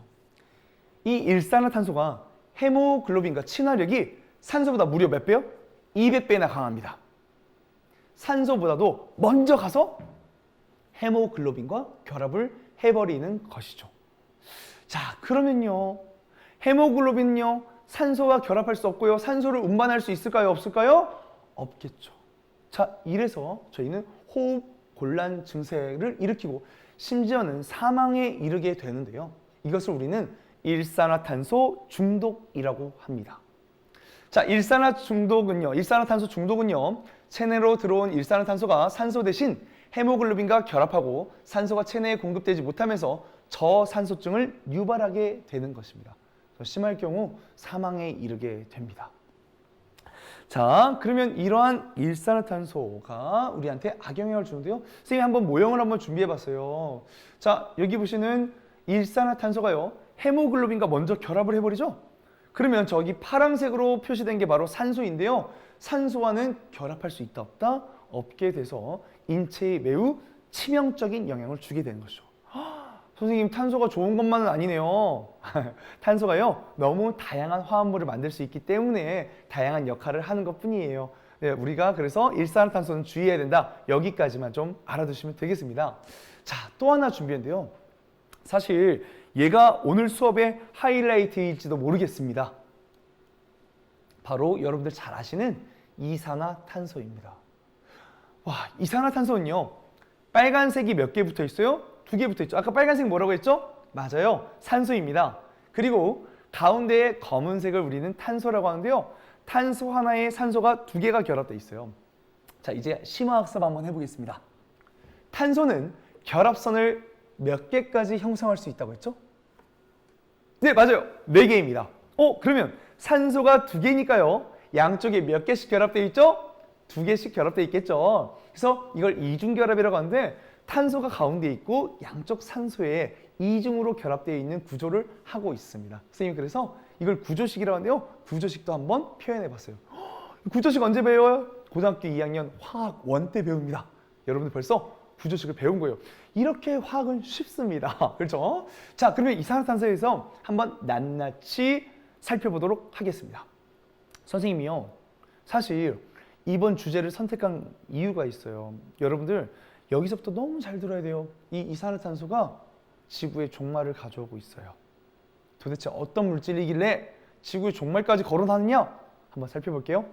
이 일산화탄소가 헤모글로빈과 친화력이 산소보다 무려 몇 배요? 200배나 강합니다. 산소보다도 먼저 가서 헤모글로빈과 결합을 해버리는 것이죠. 자, 그러면요, 헤모글로빈은요, 산소와 결합할 수 없고요, 산소를 운반할 수 있을까요, 없을까요? 없겠죠. 자, 이래서 저희는 호흡 곤란 증세를 일으키고 심지어는 사망에 이르게 되는데요. 이것을 우리는 일산화탄소 중독이라고 합니다. 자, 일산화탄소 중독은요, 체내로 들어온 일산화탄소가 산소 대신 헤모글로빈과 결합하고 산소가 체내에 공급되지 못하면서 저산소증을 유발하게 되는 것입니다. 심할 경우 사망에 이르게 됩니다. 자, 그러면 이러한 일산화탄소가 우리한테 악영향을 주는데요. 선생님이 한번 모형을 한번 준비해 봤어요. 자, 여기 보시는 일산화탄소가요, 헤모글로빈과 먼저 결합을 해버리죠. 그러면 저기 파란색으로 표시된 게 바로 산소인데요. 산소와는 결합할 수 있다 없다? 없게 돼서 인체에 매우 치명적인 영향을 주게 되는 거죠. 선생님, 탄소가 좋은 것만은 아니네요. 탄소가요, 너무 다양한 화합물을 만들 수 있기 때문에 다양한 역할을 하는 것뿐이에요. 네, 우리가 그래서 일산화탄소는 주의해야 된다. 여기까지만 좀 알아두시면 되겠습니다. 자, 또 하나 준비했는데요. 사실 얘가 오늘 수업의 하이라이트일지도 모르겠습니다. 바로 여러분들 잘 아시는 이산화탄소입니다. 와, 이산화탄소는요, 빨간색이 몇 개 붙어 있어요? 2개 붙어 있죠. 아까 빨간색 뭐라고 했죠? 맞아요, 산소입니다. 그리고 가운데에 검은색을 우리는 탄소라고 하는데요. 탄소 하나에 산소가 2개가 결합되어 있어요. 자, 이제 심화학습 한번 해보겠습니다. 탄소는 결합선을 몇 개까지 형성할 수 있다고 했죠? 네, 맞아요. 4개입니다. 그러면 산소가 2개니까요. 양쪽에 몇 개씩 결합되어 있죠? 2개씩 결합되어 있겠죠. 그래서 이걸 이중결합이라고 하는데 탄소가 가운데 있고 양쪽 산소에 이중으로 결합되어 있는 구조를 하고 있습니다. 선생님, 그래서 이걸 구조식이라고 하는데요. 구조식도 한번 표현해 봤어요. 구조식 언제 배워요? 고등학교 2학년 화학 1 때 배웁니다. 여러분들 벌써 구조식을 배운 거예요. 이렇게 화학은 쉽습니다. 그렇죠? 자, 그러면 이산화탄소에서 한번 낱낱이 살펴보도록 하겠습니다. 선생님이요, 사실 이번 주제를 선택한 이유가 있어요. 여러분들 여기서부터 너무 잘 들어야 돼요. 이 이산화탄소가 지구의 종말을 가져오고 있어요. 도대체 어떤 물질이길래 지구의 종말까지 거론하느냐? 한번 살펴볼게요.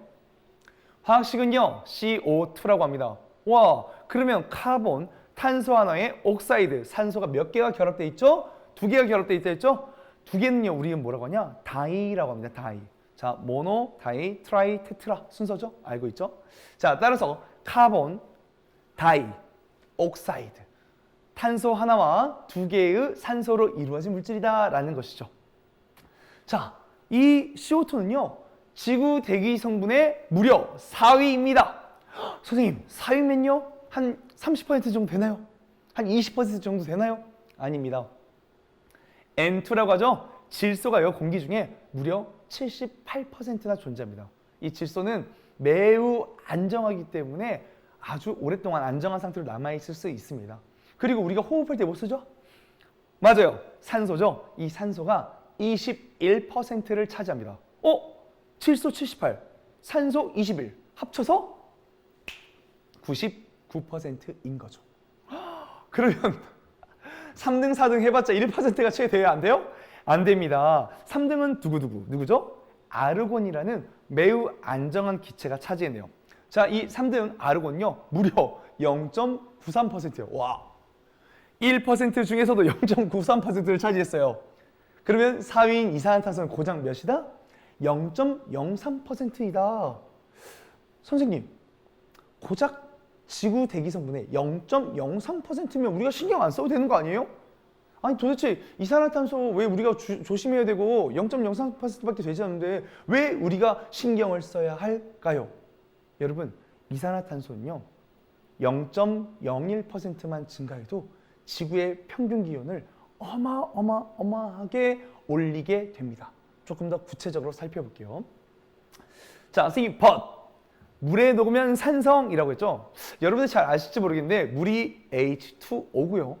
화학식은요, CO2라고 합니다. 와, 그러면 카본, 탄소 하나에 옥사이드, 산소가 몇 개가 결합되어 있죠? 2개가 결합되어 있다 했죠? 2개는요, 우리는 뭐라고 하냐? 다이라고 합니다. 다이. 자, 모노, 다이, 트라이, 테트라 순서죠? 알고 있죠? 자, 따라서 카본, 다이, 옥사이드. 탄소 하나와 2개의 산소로 이루어진 물질이다 라는 것이죠. 자, 이 CO2는요, 지구 대기 성분의 무려 4위입니다. 선생님, 4위면요? 한 30% 정도 되나요? 한 20% 정도 되나요? 아닙니다. N2라고 하죠? 질소가요, 공기 중에 무려 78%나 존재합니다. 이 질소는 매우 안정하기 때문에 아주 오랫동안 안정한 상태로 남아있을 수 있습니다. 그리고 우리가 호흡할 때 뭐 쓰죠? 맞아요. 산소죠. 이 산소가 21%를 차지합니다. 칠소 78, 산소 21, 합쳐서 99%인 거죠. 그러면 3등, 4등 해봤자 1%가 채 돼야 안 돼요? 안 됩니다. 3등은 누구죠? 아르곤이라는 매우 안정한 기체가 차지했네요. 자, 이 3등 아르곤요, 무려 0.93%예요. 와, 1% 중에서도 0.93%를 차지했어요. 그러면 4위인 이산화탄소는 고작 몇이다? 0.03%이다. 선생님, 고작 지구 대기 성분의 0.03%면 우리가 신경 안 써도 되는 거 아니에요? 아니 도대체 이산화탄소 왜 우리가 조심해야 되고 0.03%밖에 되지 않는데 왜 우리가 신경을 써야 할까요? 여러분, 이산화탄소는요 0.01%만 증가해도 지구의 평균 기온을 어마어마하게 올리게 됩니다. 조금 더 구체적으로 살펴볼게요. 자, 선생님, 물에 녹으면 산성이라고 했죠? 여러분들 잘 아실지 모르겠는데 물이 H2O고요.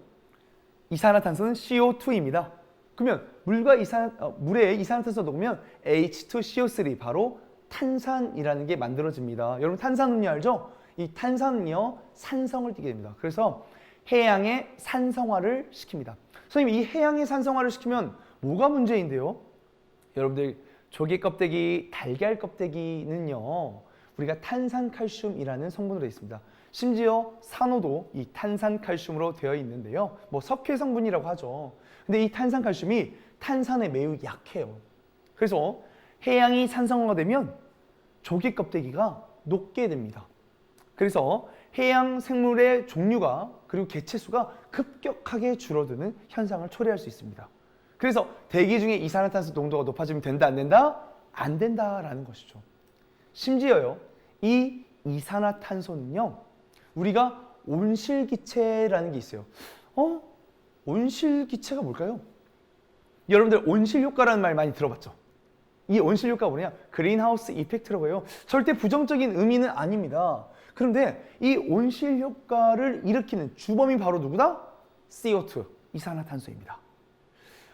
이산화탄소는 CO2입니다. 그러면 물에 이산화탄소 녹으면 H2CO3 바로 탄산이라는 게 만들어집니다. 여러분 탄산음료 알죠? 이 탄산은요 산성을 띠게 됩니다. 그래서 해양의 산성화를 시킵니다. 선생님, 이 해양의 산성화를 시키면 뭐가 문제인데요? 여러분들 조개 껍데기, 달걀 껍데기는요 우리가 탄산칼슘이라는 성분으로 되어 있습니다. 심지어 산호도 이 탄산칼슘으로 되어 있는데요. 뭐 석회 성분이라고 하죠. 근데 이 탄산칼슘이 탄산에 매우 약해요. 그래서 해양이 산성화가 되면 조개 껍데기가 녹게 됩니다. 그래서 해양 생물의 종류가 그리고 개체수가 급격하게 줄어드는 현상을 초래할 수 있습니다. 그래서 대기 중에 이산화탄소 농도가 높아지면 된다, 안 된다? 안 된다라는 것이죠. 심지어요, 이 이산화탄소는요, 우리가 온실기체라는 게 있어요. 온실기체가 뭘까요? 여러분들 온실효과라는 말 많이 들어봤죠? 이 온실효과가 뭐냐? 그린하우스 이펙트라고 해요. 절대 부정적인 의미는 아닙니다. 그런데 이 온실효과를 일으키는 주범이 바로 누구다? CO2, 이산화탄소입니다.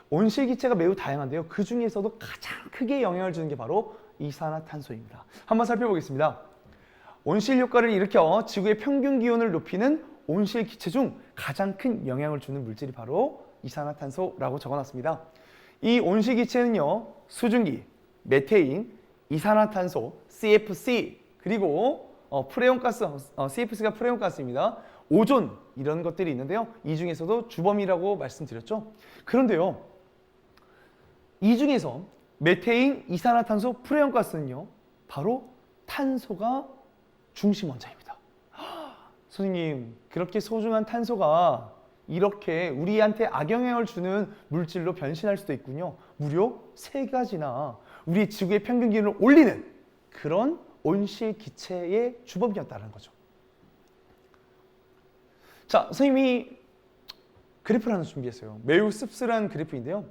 온실기체가 매우 다양한데요. 그 중에서도 가장 크게 영향을 주는 게 바로 이산화탄소입니다. 한번 살펴보겠습니다. 온실효과를 일으켜 지구의 평균 기온을 높이는 온실기체 중 가장 큰 영향을 주는 물질이 바로 이산화탄소라고 적어놨습니다. 이 온실기체는요, 수증기, 메테인, 이산화탄소, CFC, 그리고 프레온가스, CFC가 프레온가스입니다. 오존, 이런 것들이 있는데요. 이 중에서도 주범이라고 말씀드렸죠. 그런데요, 이 중에서 메테인, 이산화탄소, 프레온가스는요, 바로 탄소가 중심 원자입니다. 선생님, 그렇게 소중한 탄소가 이렇게 우리한테 악영향을 주는 물질로 변신할 수도 있군요. 무려 3가지나 우리 지구의 평균 기온을 올리는 그런 온실기체의 주범이었다는 거죠. 자, 선생님이 그래프를 하나 준비했어요. 매우 씁쓸한 그래프인데요.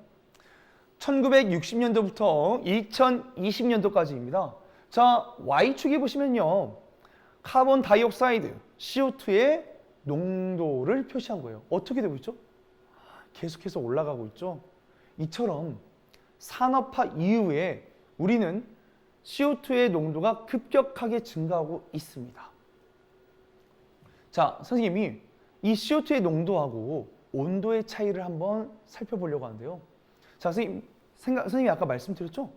1960년도부터 2020년도까지입니다. 자, Y축에 보시면요, 카본 다이옥사이드, CO2의 농도를 표시한 거예요. 어떻게 되고 있죠? 계속해서 올라가고 있죠. 이처럼 산업화 이후에 우리는 CO2의 농도가 급격하게 증가하고 있습니다. 자, 선생님이 이 CO2의 농도하고 온도의 차이를 한번 살펴보려고 하는데요. 자, 선생님이 아까 말씀드렸죠?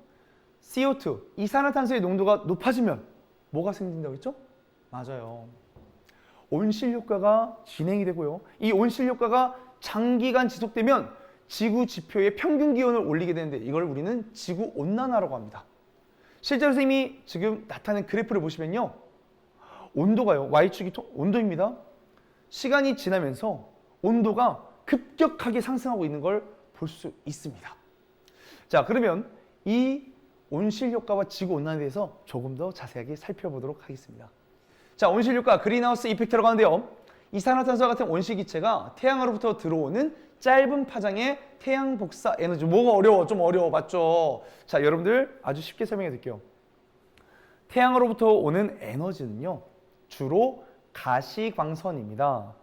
CO2, 이산화탄소의 농도가 높아지면 뭐가 생긴다고 했죠? 맞아요. 온실효과가 진행이 되고요. 이 온실효과가 장기간 지속되면 지구 지표의 평균 기온을 올리게 되는데 이걸 우리는 지구온난화라고 합니다. 실제로 선생님이 지금 나타낸 그래프를 보시면요. 온도가요. Y축이 온도입니다. 시간이 지나면서 온도가 급격하게 상승하고 있는 걸 볼 수 있습니다. 자, 그러면 이 온실효과와 지구온난화에 대해서 조금 더 자세하게 살펴보도록 하겠습니다. 자, 온실효과, 그린하우스 이펙트라고 하는데요. 이산화탄소와 같은 온실기체가 태양으로부터 들어오는 짧은 파장의 태양 복사 에너지. 뭐가 어려워? 좀 어려워. 맞죠? 자, 여러분들 아주 쉽게 설명해 드릴게요. 태양으로부터 오는 에너지는요, 주로 가시광선입니다.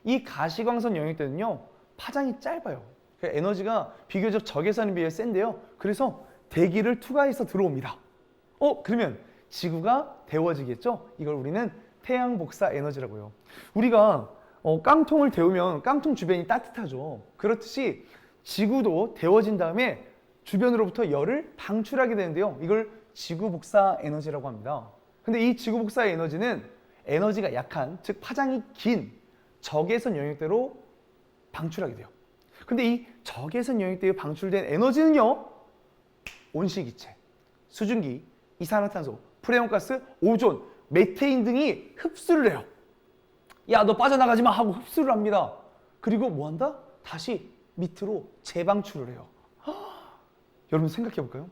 이 가시광선 영역대는요, 파장이 짧아요. 그러니까 에너지가 비교적 적외선에 비해 센데요. 그래서 대기를 투과해서 들어옵니다. 그러면 지구가 데워지겠죠? 이걸 우리는 태양 복사 에너지라고요. 우리가 깡통을 데우면 깡통 주변이 따뜻하죠. 그렇듯이 지구도 데워진 다음에 주변으로부터 열을 방출하게 되는데요. 이걸 지구 복사 에너지라고 합니다. 근데 이 지구 복사 에너지는 에너지가 약한, 즉 파장이 긴 적외선 영역대로 방출하게 돼요. 근데 이 적외선 영역대에 방출된 에너지는요, 온실기체, 수증기, 이산화탄소, 프레온가스, 오존, 메테인 등이 흡수를 해요. 야, 너 빠져나가지 마 하고 흡수를 합니다. 그리고 뭐 한다? 다시 밑으로 재방출을 해요. 여러분 생각해 볼까요?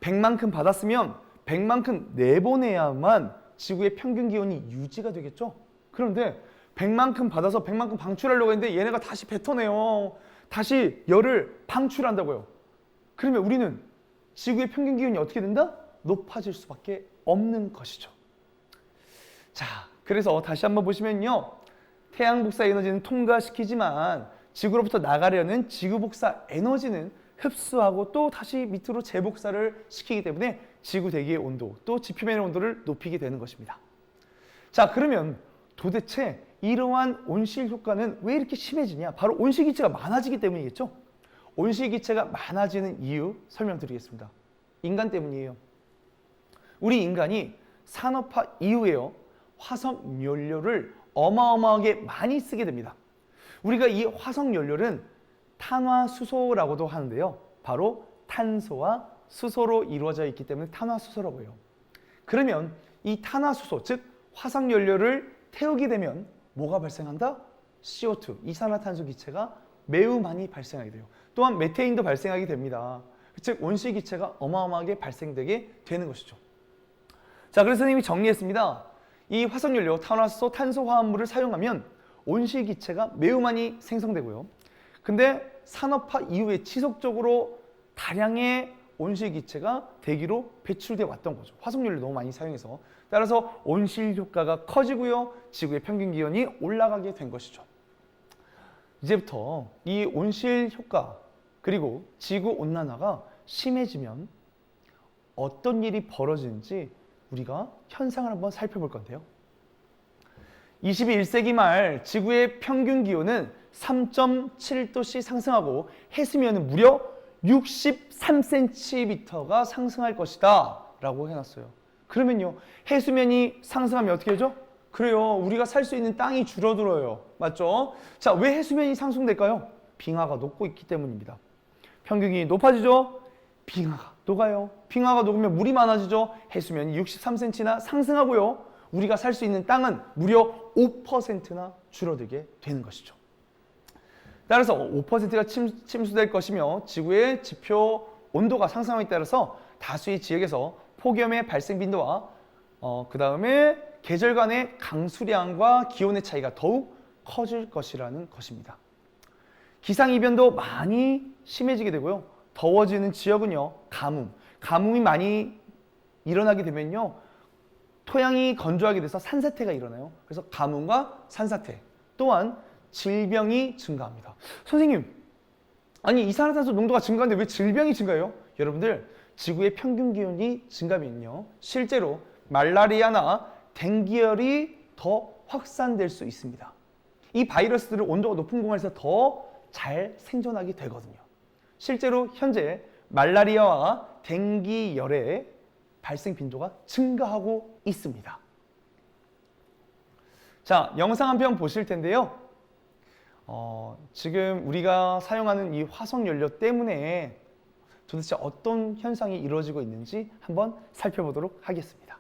100만큼 받았으면 100만큼 내보내야만 지구의 평균 기온이 유지가 되겠죠? 그런데 100만큼 받아서 100만큼 방출하려고 했는데 얘네가 다시 뱉어내요. 다시 열을 방출한다고요. 그러면 우리는 지구의 평균 기온이 어떻게 된다? 높아질 수밖에 없는 것이죠. 자, 그래서 다시 한번 보시면요. 태양 복사 에너지는 통과시키지만 지구로부터 나가려는 지구 복사 에너지는 흡수하고 또 다시 밑으로 재복사를 시키기 때문에 지구 대기의 온도, 또 지표면의 온도를 높이게 되는 것입니다. 자, 그러면 도대체 이러한 온실 효과는 왜 이렇게 심해지냐? 바로 온실기체가 많아지기 때문이겠죠? 온실기체가 많아지는 이유 설명드리겠습니다. 인간 때문이에요. 우리 인간이 산업화 이후에요, 화석 연료를 어마어마하게 많이 쓰게 됩니다. 우리가 이 화석 연료는 탄화수소라고도 하는데요. 바로 탄소와 수소로 이루어져 있기 때문에 탄화수소라고 해요. 그러면 이 탄화수소, 즉 화석 연료를 태우게 되면 뭐가 발생한다? CO2, 이산화탄소 기체가 매우 많이 발생하게 돼요. 또한 메테인도 발생하게 됩니다. 즉 온실기체가 어마어마하게 발생되게 되는 것이죠. 자, 그래서 선생님이 정리했습니다. 이 화석연료, 탄화수소, 탄소화합물을 사용하면 온실기체가 매우 많이 생성되고요. 근데 산업화 이후에 지속적으로 다량의 온실기체가 대기로 배출되어 왔던 거죠. 화석연료를 너무 많이 사용해서. 따라서 온실효과가 커지고요. 지구의 평균 기온이 올라가게 된 것이죠. 이제부터 이 온실효과 그리고 지구온난화가 심해지면 어떤 일이 벌어지는지 우리가 현상을 한번 살펴볼 건데요. 21세기 말 지구의 평균 기온은 3.7도씩 상승하고 해수면은 무려 63cm가 상승할 것이다 라고 해놨어요. 그러면요, 해수면이 상승하면 어떻게 되죠? 그래요, 우리가 살 수 있는 땅이 줄어들어요. 맞죠? 자, 왜 해수면이 상승될까요? 빙하가 녹고 있기 때문입니다. 평균 기온이 높아지죠? 빙하가 녹아요. 빙하가 녹으면 물이 많아지죠? 해수면이 63cm나 상승하고요. 우리가 살 수 있는 땅은 무려 5%나 줄어들게 되는 것이죠. 따라서 5%가 침수될 것이며 지구의 지표 온도가 상승함에 따라서 다수의 지역에서 폭염의 발생 빈도와 그 다음에 계절 간의 강수량과 기온의 차이가 더욱 커질 것이라는 것입니다. 기상이변도 많이 심해지게 되고요. 더워지는 지역은요, 가뭄이 많이 일어나게 되면요, 토양이 건조하게 돼서 산사태가 일어나요. 그래서 가뭄과 산사태, 또한 질병이 증가합니다. 선생님, 아니 이산화탄소 농도가 증가하는데 왜 질병이 증가해요? 여러분들, 지구의 평균 기온이 증가하면요, 실제로 말라리아나 댕기열이 더 확산될 수 있습니다. 이 바이러스들은 온도가 높은 공간에서 더 잘 생존하게 되거든요. 실제로 현재 말라리아와 댕기열의 발생 빈도가 증가하고 있습니다. 자, 영상 한 편 보실 텐데요. 지금 우리가 사용하는 이 화석연료 때문에 도대체 어떤 현상이 이루어지고 있는지 한번 살펴보도록 하겠습니다.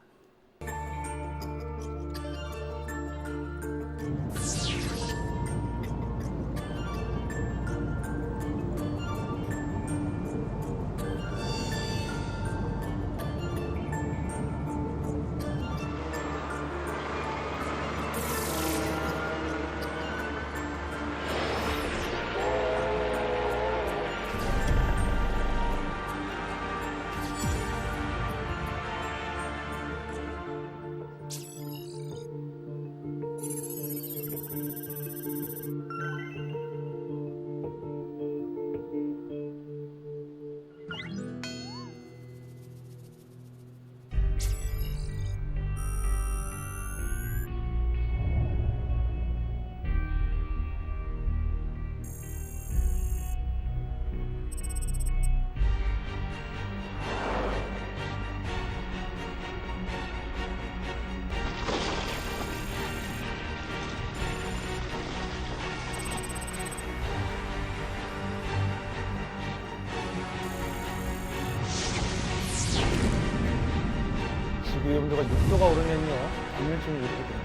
온도가 6도가 오르면요, 대멸종이 이르게 됩니다.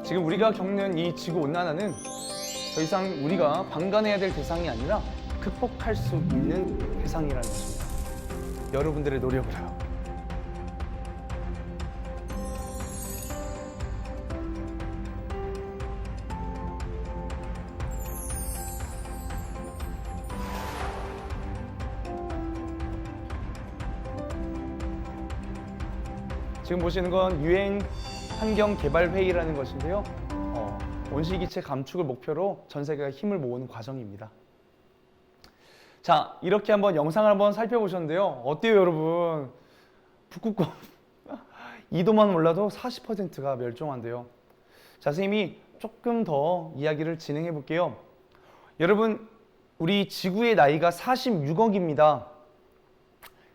지금 우리가 겪는 이 지구온난화는 더 이상 우리가 방관해야 될 대상이 아니라 극복할 수 있는 대상이라는 것입니다. 여러분들의 노력으로요. 지금 보시는 건 유엔 환경개발회의라는 것인데요. 온실기체 감축을 목표로 전 세계가 힘을 모으는 과정입니다. 자, 이렇게 한번 영상을 한번 살펴보셨는데요. 어때요, 여러분? 북극곰 2도만 올라도 40%가 멸종한대요. 자, 선생님이 조금 더 이야기를 진행해 볼게요. 여러분, 우리 지구의 나이가 46억입니다.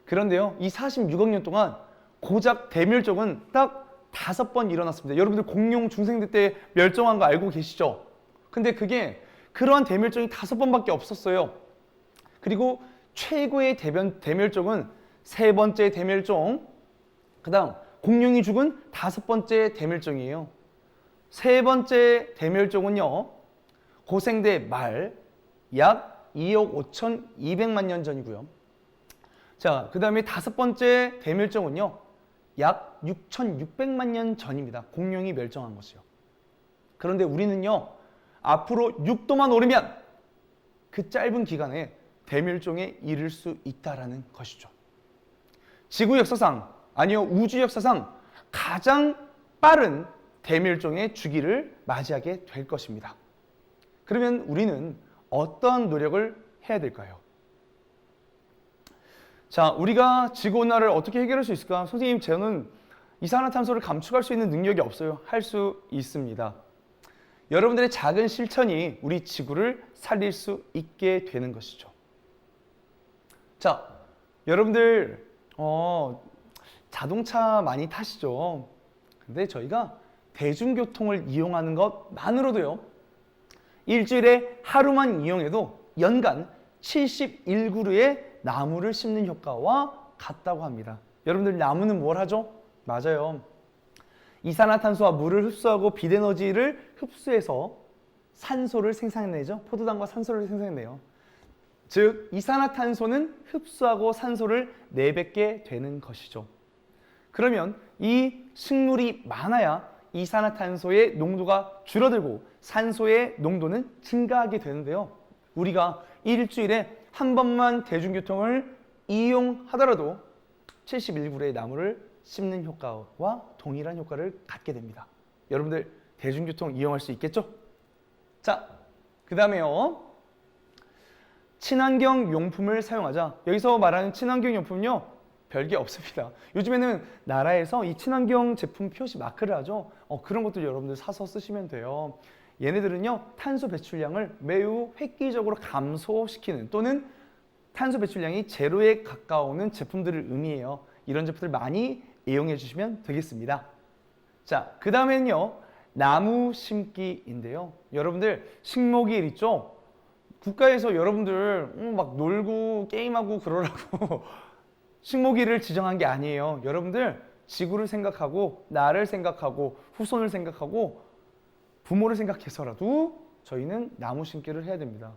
그런데요, 이 46억 년 동안 고작 대멸종은 딱 5번 일어났습니다. 여러분들 공룡 중생대 때 멸종한 거 알고 계시죠? 근데 그게 그러한 대멸종이 5번밖에 없었어요. 그리고 최고의 대멸종은 3번째 대멸종, 그 다음 공룡이 죽은 5번째 대멸종이에요. 3번째 대멸종은요, 고생대 말 약 2억 5,200만 년 전이고요. 자, 그 다음에 5번째 대멸종은요, 약 6,600만 년 전입니다. 공룡이 멸종한 것이요. 그런데 우리는요, 앞으로 6도만 오르면 그 짧은 기간에 대멸종에 이를 수 있다라는 것이죠. 지구 역사상, 아니요, 우주 역사상 가장 빠른 대멸종의 주기를 맞이하게 될 것입니다. 그러면 우리는 어떤 노력을 해야 될까요? 자, 우리가 지구온난화를 어떻게 해결할 수 있을까? 선생님, 저는 이산화탄소를 감축할 수 있는 능력이 없어요. 할 수 있습니다. 여러분들의 작은 실천이 우리 지구를 살릴 수 있게 되는 것이죠. 자, 여러분들 자동차 많이 타시죠? 근데 저희가 대중교통을 이용하는 것만으로도요, 일주일에 하루만 이용해도 연간 71그루의 나무를 심는 효과와 같다고 합니다. 여러분들, 나무는 뭘 하죠? 맞아요. 이산화탄소와 물을 흡수하고 빛에너지를 흡수해서 산소를 생산해내죠. 포도당과 산소를 생산해내요. 즉, 이산화탄소는 흡수하고 산소를 내뱉게 되는 것이죠. 그러면 이 식물이 많아야 이산화탄소의 농도가 줄어들고 산소의 농도는 증가하게 되는데요. 우리가 일주일에 한 번만 대중교통을 이용하더라도 71그루의 나무를 심는 효과와 동일한 효과를 갖게 됩니다. 여러분들, 대중교통 이용할 수 있겠죠? 자, 그 다음에요, 친환경 용품을 사용하자. 여기서 말하는 친환경 용품은요, 별게 없습니다. 요즘에는 나라에서 이 친환경 제품 표시 마크를 하죠. 그런 것들 여러분들 사서 쓰시면 돼요. 얘네들은요, 탄소 배출량을 매우 획기적으로 감소시키는, 또는 탄소 배출량이 제로에 가까우는 제품들을 의미해요. 이런 제품들 많이 이용해 주시면 되겠습니다. 자, 그 다음에는요, 나무 심기인데요. 여러분들, 식목일 있죠? 국가에서 여러분들 막 놀고 게임하고 그러라고 식목일을 지정한 게 아니에요. 여러분들, 지구를 생각하고 나를 생각하고 후손을 생각하고 부모를 생각해서라도 저희는 나무 심기를 해야 됩니다.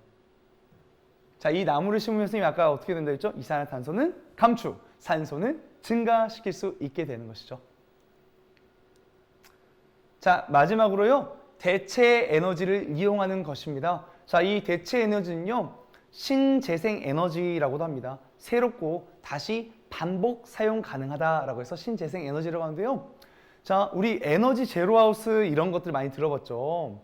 자, 이 나무를 심으면 선생님이 아까 어떻게 된다 했죠? 이산화탄소는 감축, 산소는 증가시킬 수 있게 되는 것이죠. 자, 마지막으로요, 대체 에너지를 이용하는 것입니다. 자, 이 대체 에너지는요, 신재생 에너지라고도 합니다. 새롭고 다시 반복 사용 가능하다라고 해서 신재생 에너지라고 하는데요. 자, 우리 에너지 제로하우스 이런 것들 많이 들어봤죠.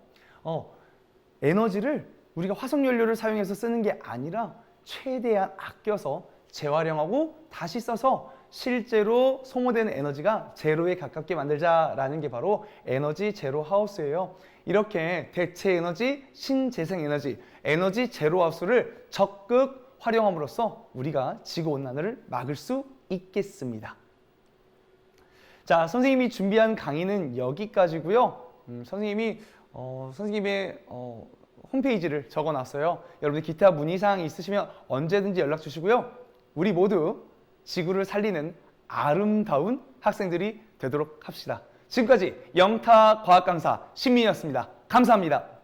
에너지를 우리가 화석연료를 사용해서 쓰는 게 아니라 최대한 아껴서 재활용하고 다시 써서 실제로 소모되는 에너지가 제로에 가깝게 만들자라는 게 바로 에너지 제로 하우스예요. 이렇게 대체 에너지, 신재생 에너지, 에너지 제로하우스를 적극 활용함으로써 우리가 지구온난화를 막을 수 있겠습니다. 자, 선생님이 준비한 강의는 여기까지고요. 선생님의 홈페이지를 적어놨어요. 여러분들 기타 문의사항이 있으시면 언제든지 연락 주시고요. 우리 모두 지구를 살리는 아름다운 학생들이 되도록 합시다. 지금까지 영타 과학 강사 신민이었습니다. 감사합니다.